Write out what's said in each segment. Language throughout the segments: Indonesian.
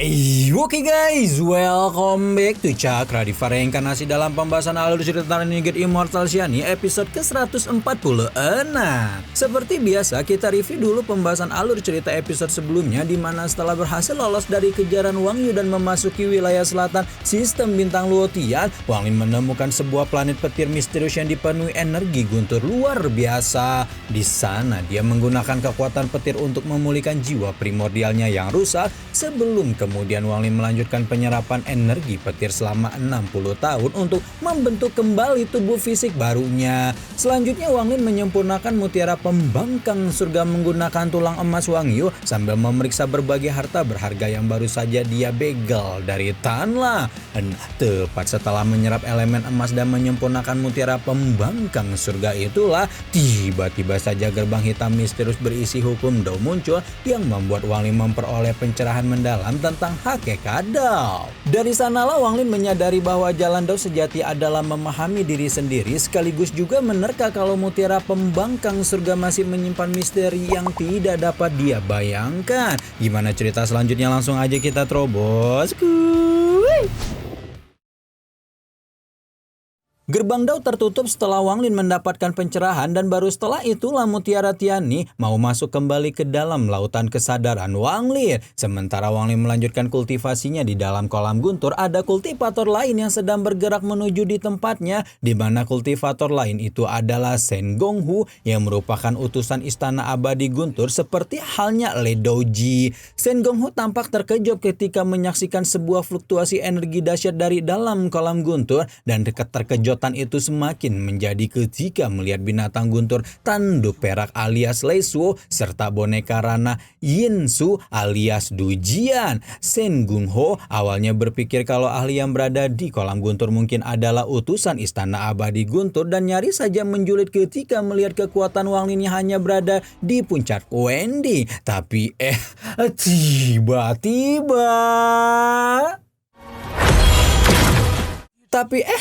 Oke guys, welcome back to Cakra di Reinkarnasi dalam pembahasan alur cerita Renegade Immortal Shiny episode ke-146. Seperti biasa, kita review dulu pembahasan alur cerita episode sebelumnya, di mana setelah berhasil lolos dari kejaran Wang Yu dan memasuki wilayah selatan sistem bintang Luotian, Wang Lin menemukan sebuah planet petir misterius yang dipenuhi energi guntur luar biasa. Di sana dia menggunakan kekuatan petir untuk memulihkan jiwa primordialnya yang rusak, sebelum kemudian Wang Lin melanjutkan penyerapan energi petir selama 60 tahun untuk membentuk kembali tubuh fisik barunya. Selanjutnya Wang Lin menyempurnakan mutiara pembangkang surga menggunakan tulang emas Wang Yu sambil memeriksa berbagai harta berharga yang baru saja dia begal dari Tanla. Tepat setelah menyerap elemen emas dan menyempurnakan mutiara pembangkang surga itulah, tiba-tiba saja gerbang hitam misterius berisi hukum Dao muncul yang membuat Wang Lin memperoleh pencerahan mendalam tentang hakikat Dao. Dari sanalah Wang Lin menyadari bahwa jalan Dao sejati adalah memahami diri sendiri, sekaligus juga menerka kalau mutiara pembangkang surga masih menyimpan misteri yang tidak dapat dia bayangkan. Gimana cerita selanjutnya? Langsung aja kita terobos. Gerbang Dao tertutup setelah Wang Lin mendapatkan pencerahan, dan baru setelah itulah Mutiara Tianni mau masuk kembali ke dalam lautan kesadaran Wang Lin. Sementara Wang Lin melanjutkan kultivasinya di dalam kolam guntur, ada kultivator lain yang sedang bergerak menuju di tempatnya, di mana kultivator lain itu adalah Shen Gonghu yang merupakan utusan istana abadi guntur seperti halnya Le Douji. Shen Gonghu tampak terkejut ketika menyaksikan sebuah fluktuasi energi dahsyat dari dalam kolam guntur, dan keterkejutan itu semakin menjadi ketika melihat binatang guntur tanduk perak alias Leisuo serta boneka ranah Yinsu alias Dujian. Shen Gonghu awalnya berpikir kalau ahli yang berada di kolam guntur mungkin adalah utusan istana abadi guntur, dan nyaris saja menjulit ketika melihat kekuatan Wang Lin yang hanya berada di puncak Wendy. Tapi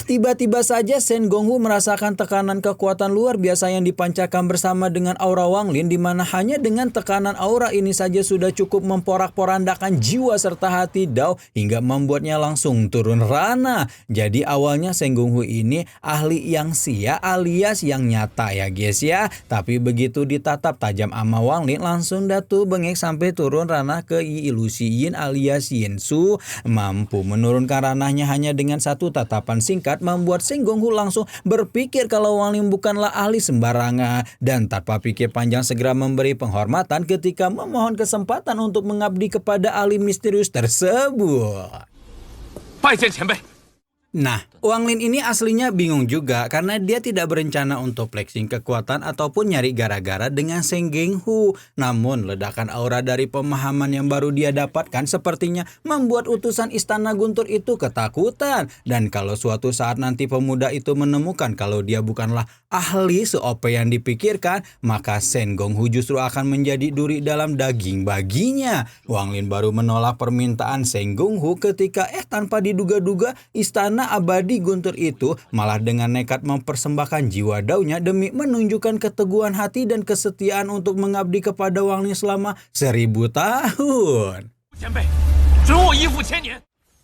tiba-tiba saja Shen Gonghu merasakan tekanan kekuatan luar biasa yang dipancarkan bersama dengan aura Wang Lin, di mana hanya dengan tekanan aura ini saja sudah cukup memporak-porandakan jiwa serta hati Dao hingga membuatnya langsung turun ranah. Jadi awalnya Shen Gonghu ini ahli yang sia alias yang nyata ya guys ya. Tapi begitu ditatap tajam sama Wang Lin, langsung datu bengek sampai turun ranah ke ilusi Yin alias Yinsu. Mampu menurunkan ranahnya hanya dengan satu tatapan singkat, membuat Shen Gonghu langsung berpikir kalau Wang Lin bukanlah ahli sembarangan, dan tanpa pikir panjang segera memberi penghormatan ketika memohon kesempatan untuk mengabdi kepada ahli misterius tersebut. Nah, Wang Lin ini aslinya bingung juga karena dia tidak berencana untuk flexing kekuatan ataupun nyari gara-gara dengan Shen Gonghu. Namun ledakan aura dari pemahaman yang baru dia dapatkan sepertinya membuat utusan istana guntur itu ketakutan. Dan kalau suatu saat nanti pemuda itu menemukan kalau dia bukanlah ahli se-OP yang dipikirkan, maka Shen Gonghu justru akan menjadi duri dalam daging baginya. Wang Lin baru menolak permintaan Shen Gonghu ketika tanpa diduga-duga istana abadi guntur itu malah dengan nekat mempersembahkan jiwa Dao-nya demi menunjukkan keteguhan hati dan kesetiaan untuk mengabdi kepada Wang Lin selama 1000 tahun.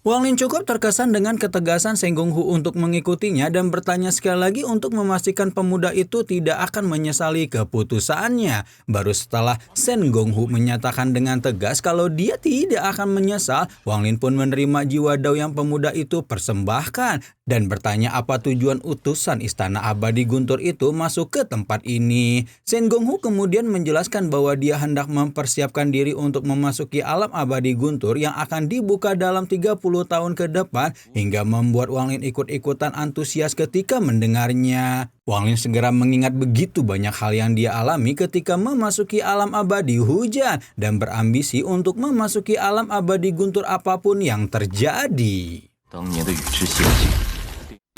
Wang Lin cukup terkesan dengan ketegasan Shen Gonghu untuk mengikutinya dan bertanya sekali lagi untuk memastikan pemuda itu tidak akan menyesali keputusannya. Baru setelah Shen Gonghu menyatakan dengan tegas kalau dia tidak akan menyesal, Wang Lin pun menerima jiwa Dao yang pemuda itu persembahkan dan bertanya apa tujuan utusan istana abadi guntur itu masuk ke tempat ini. Shen Gonghu kemudian menjelaskan bahwa dia hendak mempersiapkan diri untuk memasuki alam abadi guntur yang akan dibuka dalam 30 tahun ke depan, hingga membuat Wang Lin ikut-ikutan antusias ketika mendengarnya. Wang Lin segera mengingat begitu banyak hal yang dia alami ketika memasuki alam abadi hujan dan berambisi untuk memasuki alam abadi guntur apapun yang terjadi.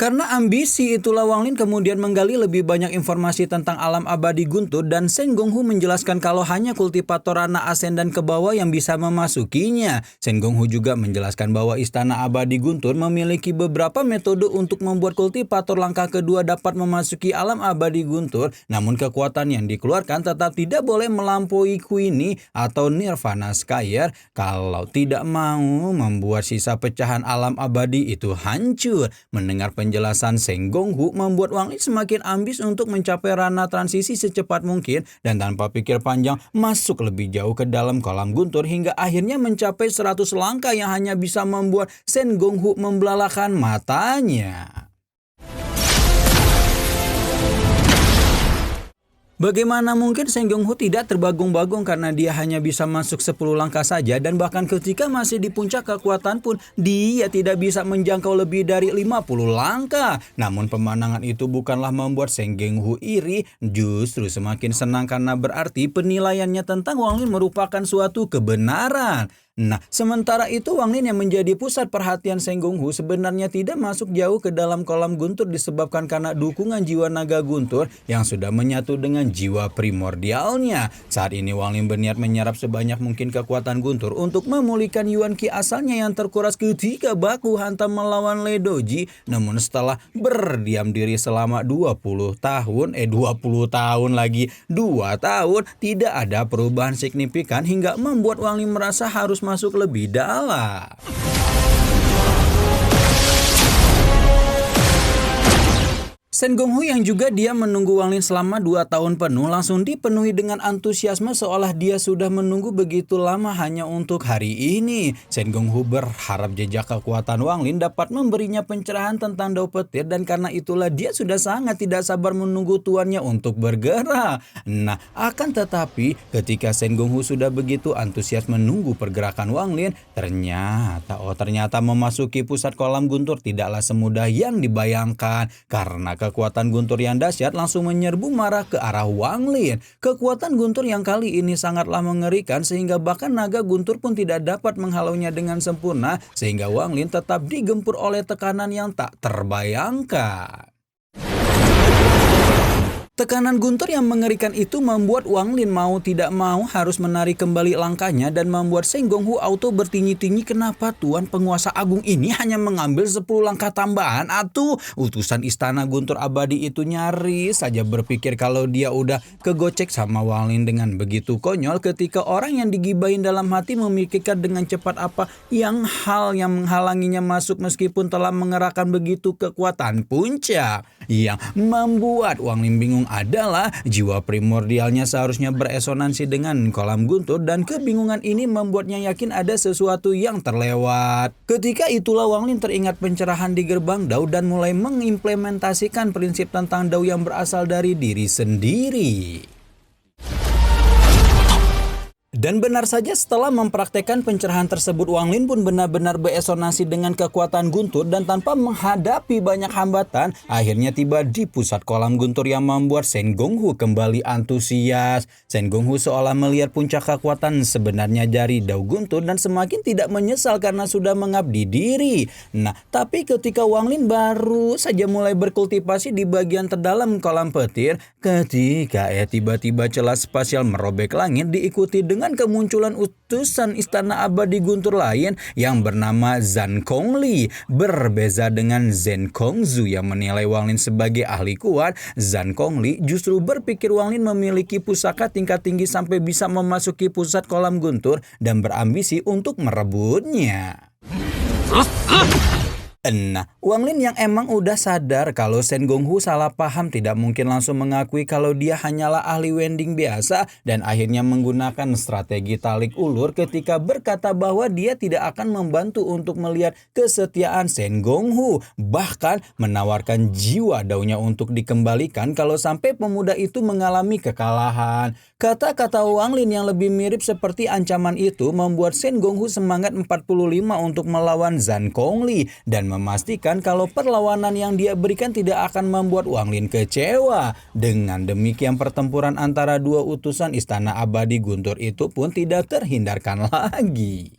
Karena ambisi itulah Wang Lin kemudian menggali lebih banyak informasi tentang alam abadi Guntur dan Shen Gonghu menjelaskan kalau hanya kultivator Rana Ascend dan ke bawah yang bisa memasukinya. Shen Gonghu juga menjelaskan bahwa istana abadi Guntur memiliki beberapa metode untuk membuat kultivator langkah kedua dapat memasuki alam abadi Guntur, namun kekuatan yang dikeluarkan tetap tidak boleh melampaui Queenie atau Nirvana Skyer kalau tidak mau membuat sisa pecahan alam abadi itu hancur. Mendengar penjelasan Shen Gonghu membuat Wang Lin semakin ambis untuk mencapai ranah transisi secepat mungkin dan tanpa pikir panjang masuk lebih jauh ke dalam kolam Guntur hingga akhirnya mencapai 100 langkah yang hanya bisa membuat Shen Gonghu membelalakan matanya. Bagaimana mungkin Shen Gonghu tidak terbagung-bagung karena dia hanya bisa masuk 10 langkah saja dan bahkan ketika masih di puncak kekuatan pun dia tidak bisa menjangkau lebih dari 50 langkah. Namun pemandangan itu bukanlah membuat Shen Gonghu iri, justru semakin senang karena berarti penilaiannya tentang Wang Lin merupakan suatu kebenaran. Nah, sementara itu Wang Lin yang menjadi pusat perhatian Shen Gonghu sebenarnya tidak masuk jauh ke dalam kolam Guntur disebabkan karena dukungan jiwa naga Guntur yang sudah menyatu dengan jiwa primordialnya. Saat ini Wang Lin berniat menyerap sebanyak mungkin kekuatan Guntur untuk memulihkan Yuan Qi asalnya yang terkuras ketika baku hantam melawan Lei Doji. Namun setelah berdiam diri selama 20 tahun, 2 tahun, tidak ada perubahan signifikan hingga membuat Wang Lin merasa harus masuk lebih dalam. Shen Gonghu yang juga dia menunggu Wang Lin selama 2 tahun penuh langsung dipenuhi dengan antusiasme seolah dia sudah menunggu begitu lama hanya untuk hari ini. Shen Gonghu berharap jejak kekuatan Wang Lin dapat memberinya pencerahan tentang Dao Petir dan karena itulah dia sudah sangat tidak sabar menunggu tuannya untuk bergerak. Nah, akan tetapi ketika Shen Gonghu sudah begitu antusias menunggu pergerakan Wang Lin, ternyata memasuki pusat kolam Guntur tidaklah semudah yang dibayangkan karena kekuatan Guntur yang dahsyat langsung menyerbu marah ke arah Wang Lin. Kekuatan Guntur yang kali ini sangatlah mengerikan sehingga bahkan naga Guntur pun tidak dapat menghalaunya dengan sempurna sehingga Wang Lin tetap digempur oleh tekanan yang tak terbayangkan. Tekanan Guntur yang mengerikan itu membuat Wang Lin mau tidak mau harus menarik kembali langkahnya dan membuat Shen Gonghu auto bertinggi-tinggi. Kenapa Tuan Penguasa Agung ini hanya mengambil 10 langkah tambahan? Utusan istana Guntur abadi itu nyaris saja berpikir kalau dia udah kegocek sama Wang Lin dengan begitu konyol ketika orang yang digibahin dalam hati memikirkan dengan cepat apa hal yang menghalanginya masuk meskipun telah mengerahkan begitu kekuatan puncak. Yang membuat Wang Lin bingung adalah jiwa primordialnya seharusnya beresonansi dengan kolam Guntur dan kebingungan ini membuatnya yakin ada sesuatu yang terlewat. Ketika itulah Wang Lin teringat pencerahan di gerbang Dao dan mulai mengimplementasikan prinsip tentang Dao yang berasal dari diri sendiri. Dan benar saja setelah mempraktekkan pencerahan tersebut Wang Lin pun benar-benar beresonansi dengan kekuatan Guntur dan tanpa menghadapi banyak hambatan akhirnya tiba di pusat kolam Guntur yang membuat Shen Gonghu kembali antusias. Shen Gonghu seolah melihat puncak kekuatan sebenarnya dari Dao Guntur dan semakin tidak menyesal karena sudah mengabdi diri. Nah, tapi ketika Wang Lin baru saja mulai berkultivasi di bagian terdalam kolam petir, ketika tiba-tiba celah spasial merobek langit diikuti dengan kemunculan utusan istana abadi Guntur lain yang bernama Zhan Kongli. Berbeza dengan Zhen Kongzu yang menilai Wang Lin sebagai ahli kuat, Zhan Kongli justru berpikir Wang Lin memiliki pusaka tingkat tinggi sampai bisa memasuki pusat kolam Guntur dan berambisi untuk merebutnya. Nah, Wang Lin yang emang udah sadar kalau Shen Gonghu salah paham tidak mungkin langsung mengakui kalau dia hanyalah ahli wending biasa dan akhirnya menggunakan strategi tarik ulur ketika berkata bahwa dia tidak akan membantu untuk melihat kesetiaan Shen Gonghu, bahkan menawarkan jiwa Daonya untuk dikembalikan kalau sampai pemuda itu mengalami kekalahan. Kata-kata Wang Lin yang lebih mirip seperti ancaman itu membuat Shen Gonghu semangat 45 untuk melawan Zhan Kongli dan memastikan kalau perlawanan yang dia berikan tidak akan membuat Wang Lin kecewa. Dengan demikian pertempuran antara dua utusan istana abadi Guntur itu pun tidak terhindarkan lagi.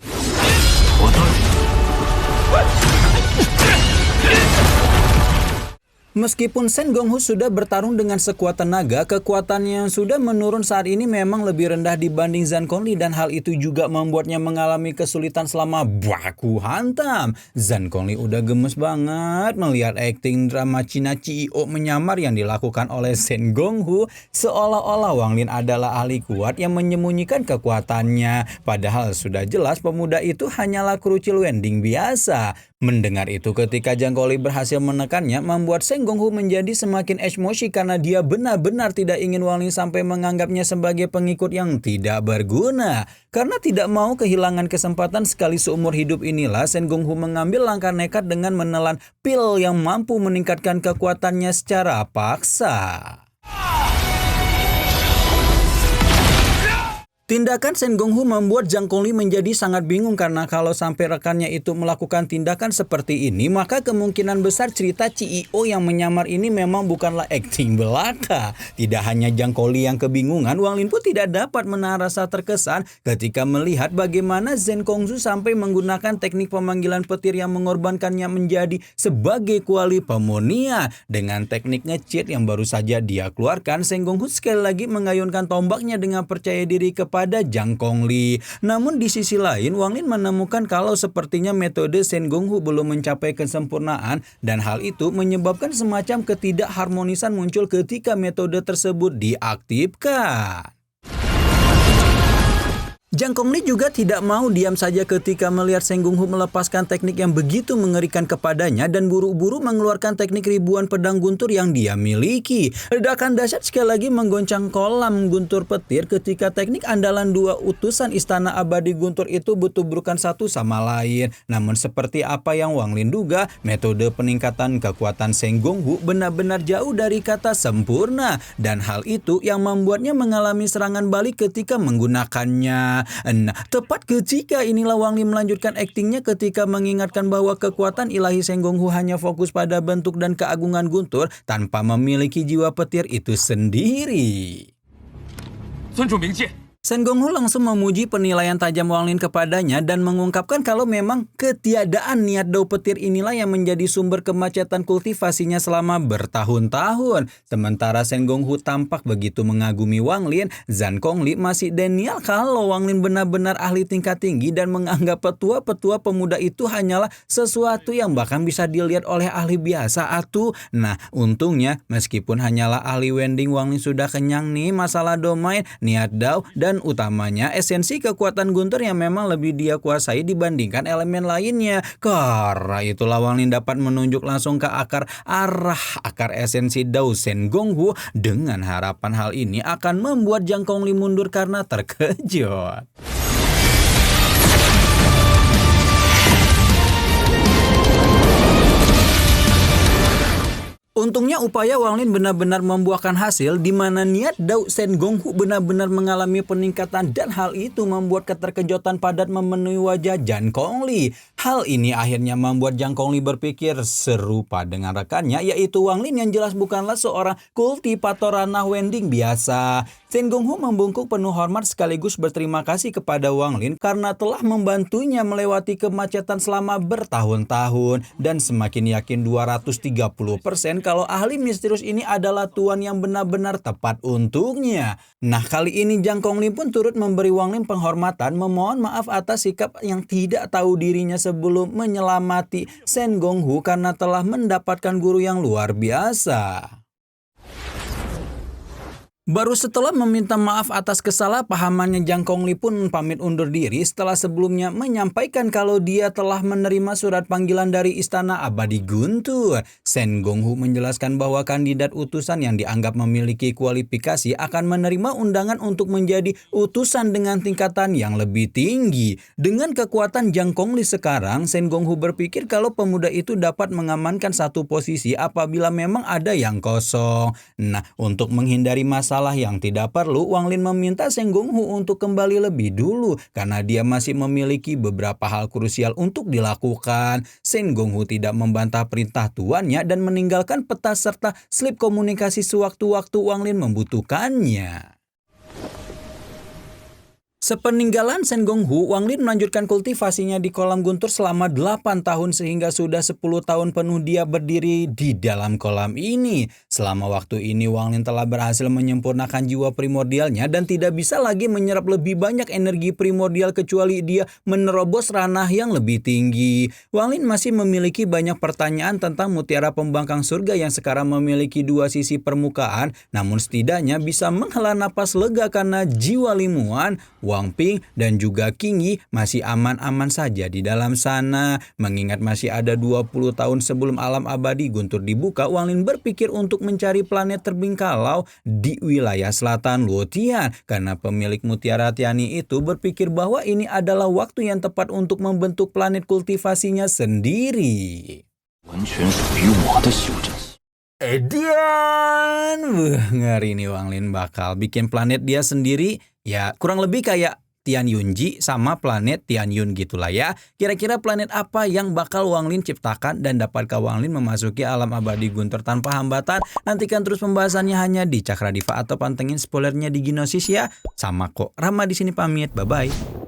Meskipun Sen Gonghu sudah bertarung dengan sekuat tenaga, kekuatannya yang sudah menurun saat ini memang lebih rendah dibanding Zhang Gongli dan hal itu juga membuatnya mengalami kesulitan selama baku hantam. Zhang Gongli udah gemes banget melihat akting drama Cina CEO menyamar yang dilakukan oleh Sen Gonghu, seolah-olah Wang Lin adalah ahli kuat yang menyembunyikan kekuatannya. Padahal sudah jelas pemuda itu hanyalah kerucil Wending biasa. Mendengar itu ketika Zhang Gongli berhasil menekannya membuat Sen Gonghu menjadi semakin emosi karena dia benar-benar tidak ingin Wang Lin sampai menganggapnya sebagai pengikut yang tidak berguna. Karena tidak mau kehilangan kesempatan sekali seumur hidup inilah Sen Gonghu mengambil langkah nekat dengan menelan pil yang mampu meningkatkan kekuatannya secara paksa. Tindakan Sen Gonghu membuat Zhang Gongli menjadi sangat bingung karena kalau sampai rekannya itu melakukan tindakan seperti ini, maka kemungkinan besar cerita CEO yang menyamar ini memang bukanlah akting belaka. Tidak hanya Zhang Gongli yang kebingungan, Wang Lin pun tidak dapat menahan rasa terkesan ketika melihat bagaimana Zheng Gongsu sampai menggunakan teknik pemanggilan petir yang mengorbankannya menjadi sebagai kuali pemonia. Dengan teknik nge-cheat yang baru saja dia keluarkan, Sen Gonghu sekali lagi mengayunkan tombaknya dengan percaya diri kepada Zhang Gongli. Namun di sisi lain, Wang Lin menemukan kalau sepertinya metode Sen Gonghu belum mencapai kesempurnaan dan hal itu menyebabkan semacam ketidakharmonisan muncul ketika metode tersebut diaktifkan. Zhang Gongli juga tidak mau diam saja ketika melihat Sen Gonghu melepaskan teknik yang begitu mengerikan kepadanya dan buru-buru mengeluarkan teknik ribuan pedang guntur yang dia miliki. Ledakan dahsyat sekali lagi menggoncang kolam guntur petir ketika teknik andalan dua utusan istana abadi guntur itu bertuburkan satu sama lain. Namun seperti apa yang Wang Lin duga, metode peningkatan kekuatan Sen Gonghu benar-benar jauh dari kata sempurna dan hal itu yang membuatnya mengalami serangan balik ketika menggunakannya. Nah, tepat ketika inilah Wang Lin melanjutkan aktingnya ketika mengingatkan bahwa kekuatan ilahi Sen Gonghu hanya fokus pada bentuk dan keagungan guntur tanpa memiliki jiwa petir itu sendiri. Sen Gonghu langsung memuji penilaian tajam Wang Lin kepadanya dan mengungkapkan kalau memang ketiadaan niat dao petir inilah yang menjadi sumber kemacetan kultivasinya selama bertahun-tahun. Sementara Sen Gonghu tampak begitu mengagumi Wang Lin, Zhang Gongli masih denial kalau Wang Lin benar-benar ahli tingkat tinggi dan menganggap petua-petua pemuda itu hanyalah sesuatu yang bahkan bisa dilihat oleh ahli biasa atuh. Nah, untungnya meskipun hanyalah ahli Wending, Wang Lin sudah kenyang nih masalah domain, niat dao, dan utamanya esensi kekuatan guntur yang memang lebih dia kuasai dibandingkan elemen lainnya. Karena itulah Wang Lin dapat menunjuk langsung ke akar esensi dao Sen Gonghu dengan harapan hal ini akan membuat Zhang Gongli mundur karena terkejut. Untungnya upaya Wang Lin benar-benar membuahkan hasil di mana niat dao Sen Gonghu benar-benar mengalami peningkatan dan hal itu membuat keterkejutan padat memenuhi wajah Zhang Gongli. Hal ini akhirnya membuat Zhang Gongli berpikir serupa dengan rekannya yaitu Wang Lin yang jelas bukanlah seorang kultivator ranah Wending biasa. Sen Gonghu membungkuk penuh hormat sekaligus berterima kasih kepada Wang Lin karena telah membantunya melewati kemacetan selama bertahun-tahun dan semakin yakin 230% kalau ahli misterius ini adalah tuan yang benar-benar tepat untuknya. Nah, kali ini Zhang Gongli pun turut memberi Wang Lin penghormatan, memohon maaf atas sikap yang tidak tahu dirinya sebelum menyelamati Sen Gonghu karena telah mendapatkan guru yang luar biasa. Baru setelah meminta maaf atas kesalahpahamannya, Zhang Gongli pun pamit undur diri setelah sebelumnya menyampaikan kalau dia telah menerima surat panggilan dari Istana Abadi Guntur. Sen Gonghu menjelaskan bahwa kandidat utusan yang dianggap memiliki kualifikasi akan menerima undangan untuk menjadi utusan dengan tingkatan yang lebih tinggi. Dengan kekuatan Zhang Gongli sekarang, Sen Gonghu berpikir kalau pemuda itu dapat mengamankan satu posisi apabila memang ada yang kosong. Nah, untuk menghindari masalah yang tidak perlu, Wang Lin meminta Sen Gonghu untuk kembali lebih dulu karena dia masih memiliki beberapa hal krusial untuk dilakukan. Sen Gonghu tidak membantah perintah tuannya dan meninggalkan peta serta slip komunikasi sewaktu-waktu Wang Lin membutuhkannya. Sepeninggalan Shen Gonghu, Wang Lin melanjutkan kultivasinya di kolam guntur selama 8 tahun sehingga sudah 10 tahun penuh dia berdiri di dalam kolam ini. Selama waktu ini Wang Lin telah berhasil menyempurnakan jiwa primordialnya dan tidak bisa lagi menyerap lebih banyak energi primordial kecuali dia menerobos ranah yang lebih tinggi. Wang Lin masih memiliki banyak pertanyaan tentang mutiara pembangkang surga yang sekarang memiliki dua sisi permukaan, namun setidaknya bisa menghela napas lega karena jiwa Limuan, Wang Ping, dan juga Qing Yi masih aman-aman saja di dalam sana. Mengingat masih ada 20 tahun sebelum alam abadi guntur dibuka, Wang Lin berpikir untuk mencari planet terbengkalai di wilayah selatan Luotian. Karena pemilik mutiara Tiani itu berpikir bahwa ini adalah waktu yang tepat untuk membentuk planet kultivasinya sendiri. Edian, ngeri nih Wang Lin bakal bikin planet dia sendiri. Ya kurang lebih kayak Tian Yunji sama planet Tian Yun gitulah ya. Kira-kira planet apa yang bakal Wang Lin ciptakan dan dapatkah Wang Lin memasuki alam abadi guntur tanpa hambatan? Nantikan terus pembahasannya hanya di Cakra Diva atau pantengin spoilernya di Gnosis ya. Sama kok, Rama di sini pamit, bye-bye.